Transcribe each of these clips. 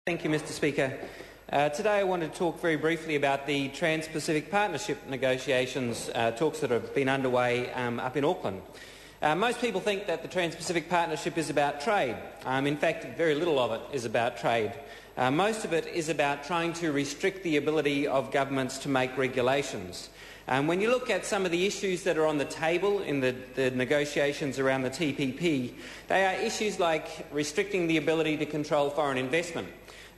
Thank you, Mr Speaker. Today I want to talk very briefly about the Trans-Pacific Partnership negotiations, talks that have been underway up in Auckland. Most people think that the Trans-Pacific Partnership is about trade. In fact, very little of it is about trade. Most of it is about trying to restrict the ability of governments to make regulations. When you look at some of the issues that are on the table in the negotiations around the TPP, they are issues like restricting the ability to control foreign investment.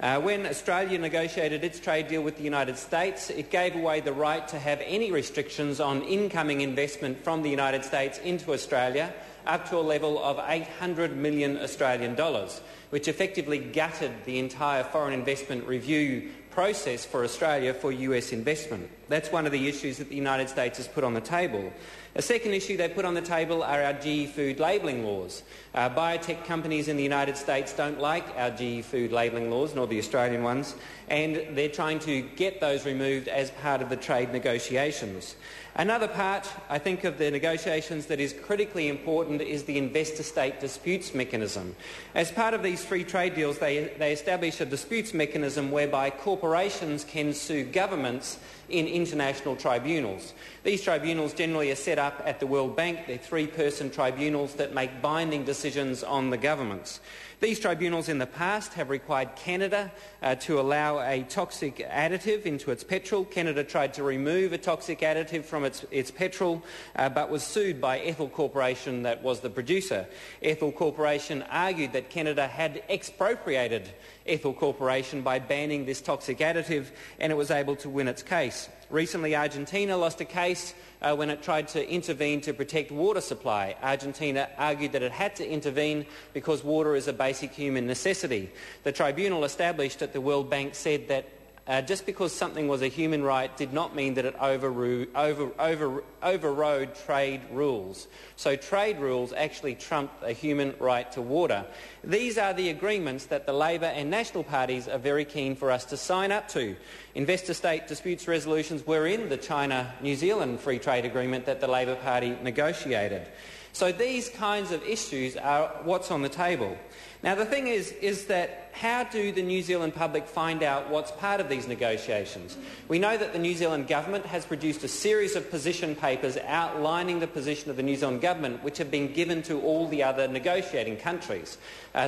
When Australia negotiated its trade deal with the United States, it gave away the right to have any restrictions on incoming investment from the United States into Australia up to a level of 800 million Australian dollars, which effectively gutted the entire foreign investment review process for Australia for US investment. That's one of the issues that the United States has put on the table. A second issue they put on the table are our GE food labelling laws. Biotech companies in the United States don't like our GE food labelling laws, nor the Australian ones, and they're trying to get those removed as part of the trade negotiations. Another part, I think, of the negotiations that is critically important is the investor-state disputes mechanism. As part of these free trade deals, they establish a disputes mechanism whereby corporations can sue governments in international tribunals. These tribunals generally are set up at the World Bank. They're three-person tribunals that make binding decisions on the governments. These tribunals in the past have required Canada to allow a toxic additive into its petrol. Canada tried to remove a toxic additive from its petrol but was sued by Ethel Corporation, that was the producer. Ethel Corporation argued that Canada had expropriated Ethel Corporation by banning this toxic additive, and it was able to win its case. Recently, Argentina lost a case when it tried to intervene to protect water supply. Argentina argued that it had to intervene because water is a basic human necessity. The tribunal established at the World Bank said that just because something was a human right did not mean that it overrode trade rules. So trade rules actually trumped a human right to water. These are the agreements that the Labor and National parties are very keen for us to sign up to. Investor-state disputes resolutions were in the China-New Zealand Free Trade Agreement that the Labor Party negotiated. So these kinds of issues are what's on the table. Now, the thing is that how do the New Zealand public find out what's part of these negotiations? We know that the New Zealand government has produced a series of position papers outlining the position of the New Zealand government, which have been given to all the other negotiating countries.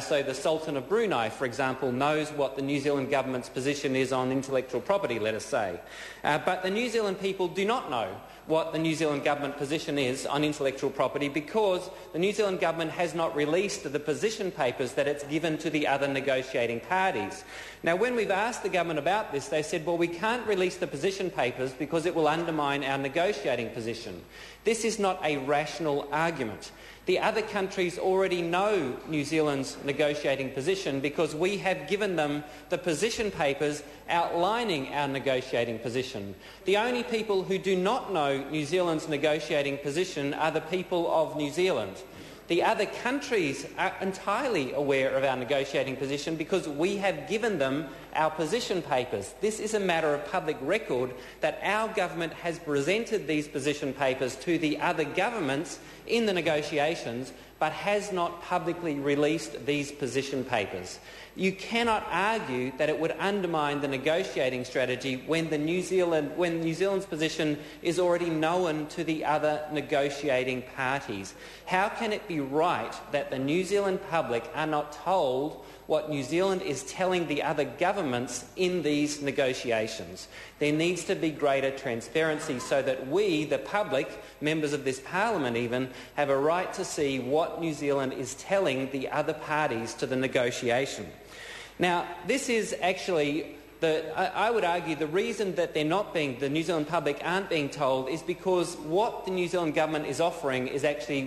So the Sultan of Brunei, for example, knows what the New Zealand government's position is on intellectual property, let us say. But the New Zealand people do not know what the New Zealand government position is on intellectual property because the New Zealand government has not released the position papers that it's given to the other negotiating parties. Now, when we've asked the government about this, they said, well, we can't release the position papers because it will undermine our negotiating position. This is not a rational argument. The other countries already know New Zealand's negotiating position because we have given them the position papers outlining our negotiating position. The only people who do not know New Zealand's negotiating position are the people of New Zealand. The other countries are entirely aware of our negotiating position because we have given them our position papers. This is a matter of public record that our government has presented these position papers to the other governments in the negotiations but has not publicly released these position papers. You cannot argue that it would undermine the negotiating strategy when New Zealand's position is already known to the other negotiating parties. How can it be right that the New Zealand public are not told what New Zealand is telling the other governments in these negotiations? There needs to be greater transparency so that we, the public, members of this parliament even, have a right to see what New Zealand is telling the other parties to the negotiation. Now, this is actually I would argue the reason that the New Zealand public aren't being told is because what the New Zealand government is offering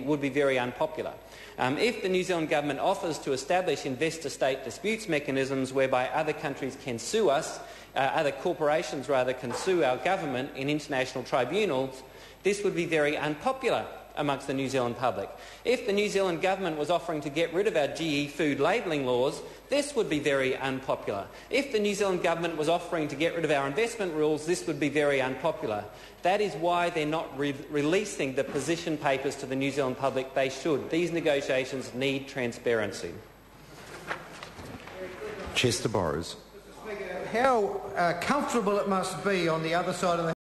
would be very unpopular. If the New Zealand government offers to establish investor-state disputes mechanisms whereby other countries can sue us, other corporations rather can sue our government in international tribunals, this would be very unpopular amongst the New Zealand public. If the New Zealand government was offering to get rid of our GE food labelling laws, this would be very unpopular. If the New Zealand government was offering to get rid of our investment rules, this would be very unpopular. That is why they're not releasing the position papers to the New Zealand public. They should. These negotiations need transparency. Chester Borrows. How comfortable it must be on the other side of the